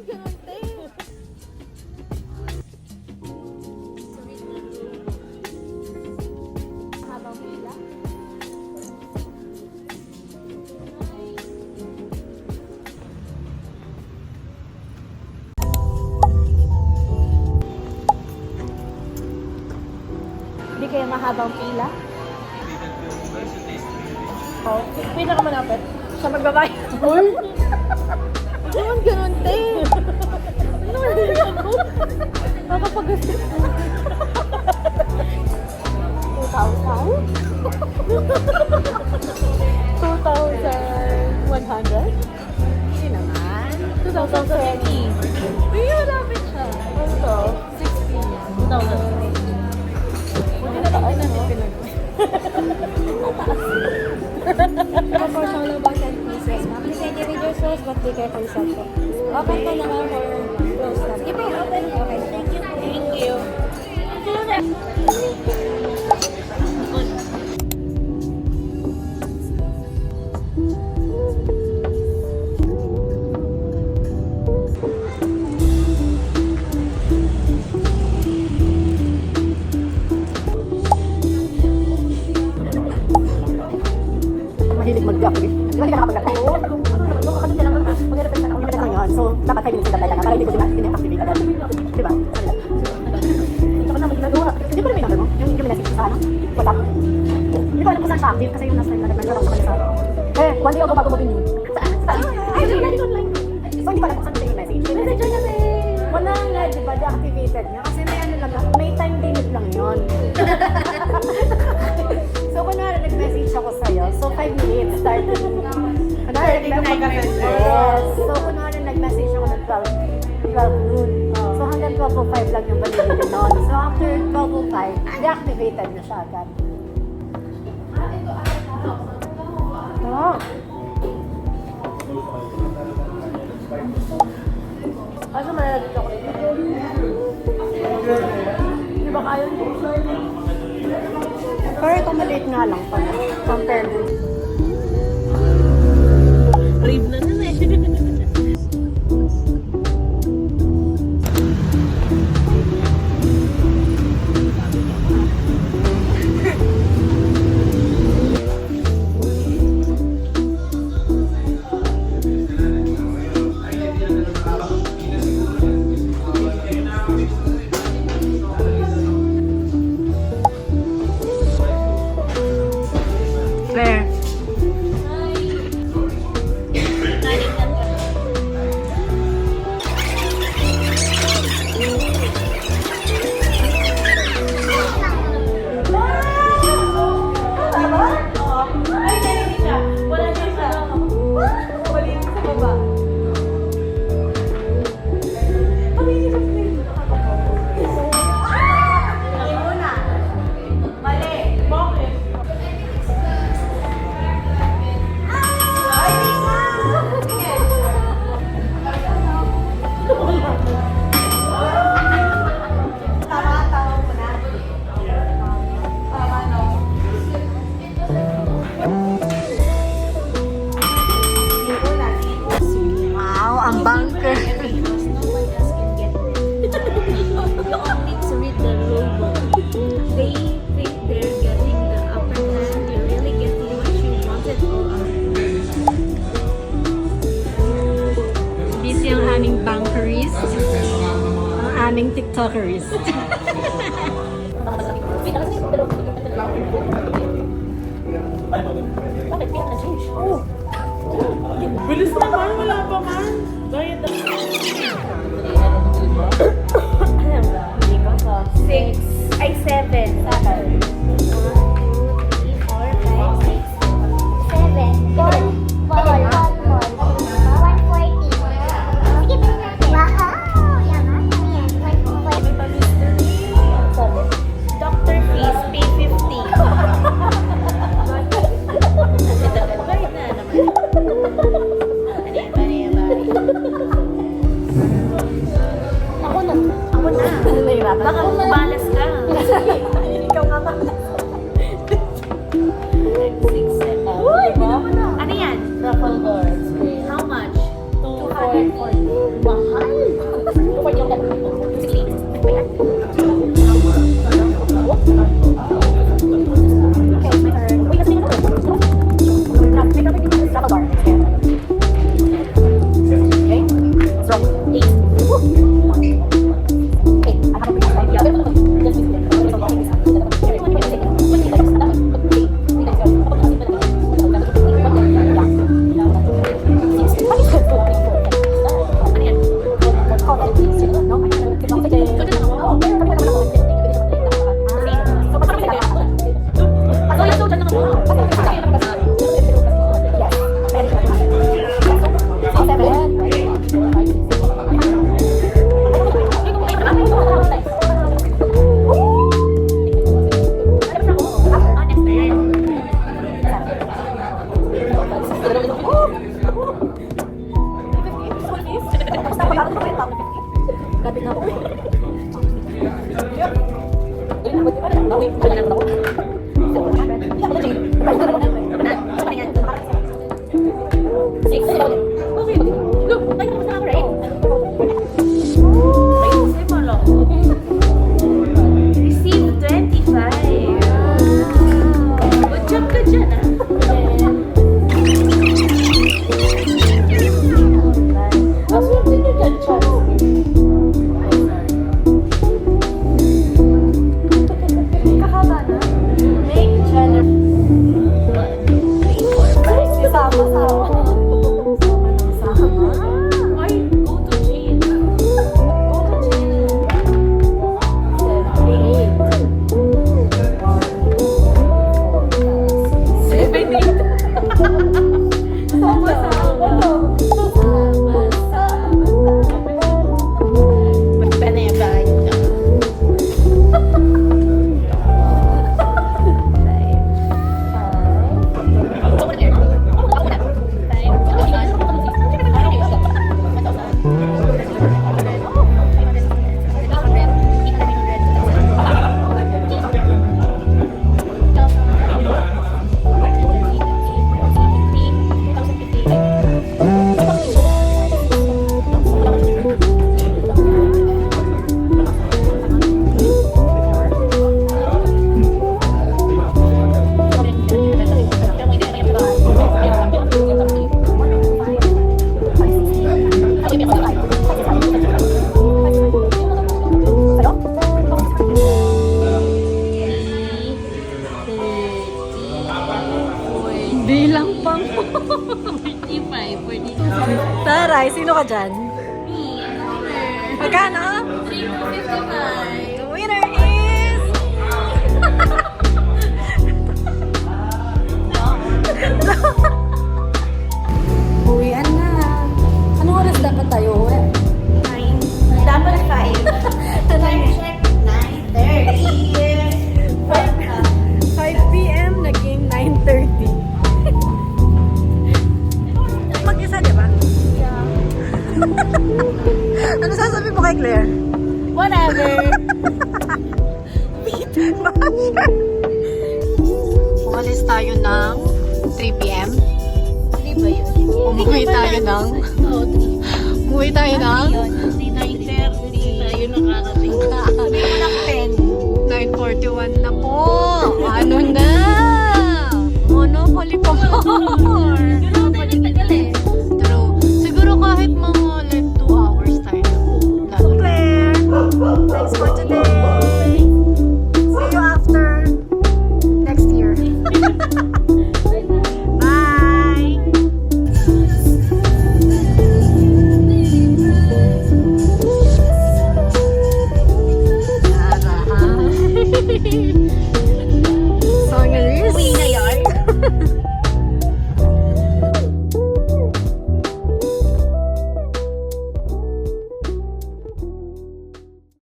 ganun, te. Habang pila. Hindi kaya mahabang pila? Oh, pinakamalapit. Siya magbabayad. Uy! Ano ganun, te? Ano ako? Nakapag-gastos mo. 2,100? Hindi naman. 2,020. Uy, malapit siya. Ano to? 16. 2,000. Buti na lang pinag-pinag. For solo box and pieces, ma'am. Please ready with your sauce, but be careful sa po. Open ka naman for close na. Sige po, open. Okay, thank you. Thank you. Mahilig mag-gapi. Di ba hindi ka nakapag-gapi? Oo. Kasi kailangan mag-gapi na ako ngayon. So, dapat 5 minutes na tayo na para hindi ko din-activate agad. Di ba? Hindi ko naman ginagawa. Hindi ko naman yung number mo. Yung minasip ko sa ano? WhatsApp. Hindi ko alam kung saan siya active kasi yung last time na nag-naglarap sa kanila sa eh, one day ago bago mo pinunin. Saan? Ay, hindi ko online. So, hindi ko alam kung saan yung message. Message niya kasi. Wala nga, di ba? Deactivated niya. Kasi may ano lang, may time limit lang yun. So, kunwari nag-message ako sa'yo. So, 5 minutes starting. Kunwari, yes. So, kunwari nag-message ako ng 12 noon. So, hanggang 12:05 lang yung validity noon. So, after 12:05, deactivated na siya agad. Oh. Ano malalagay ako rin? Di ba kaya nyo? Pero ito maliit nga lang pala. Compare mo. Rave na nun eh. Claire. Wow, ang bunker. No one else can get this. You all need to read the rule book. They think they're getting the upper hand. You're really getting what you wanted all along. Busy ang aming bankeries. Ang aming tiktokeries. Bilis naman, wala pa man. Bayad na. Hindi ko so. 6, ay 7. 7. Doctor fees, pay 50. Bayad na naman. Ako na. Nahirapan. Baka bumalas ka. Ikaw nga ba? 6, 7. Uy, Ano yan? Raffle doors. How much? 240. Mahal. Lapit na ako. Receive 25. Good job ka dyan, ah. Why go to jail? Bilang pang 45, 42. Taray, sino ka dyan? Me, Magkano? 355. The winner is... Uwian na. Anong oras dapat tayo uwi? Dapat 5. Time check, 9:30. 5 p.m. naging 9:30. Mag-isa, di ba? Ano sasabi mo kay Claire? Whatever. Umalis tayo ng 3 p.m. 3 ba yun? Umuwi tayo ng... Oo, 3. Umuwi tayo ng... Yun, 3:30 tayo nakarating. Sabi mo lang 10. 9:41 na po. Ano na? Monopoly pa more.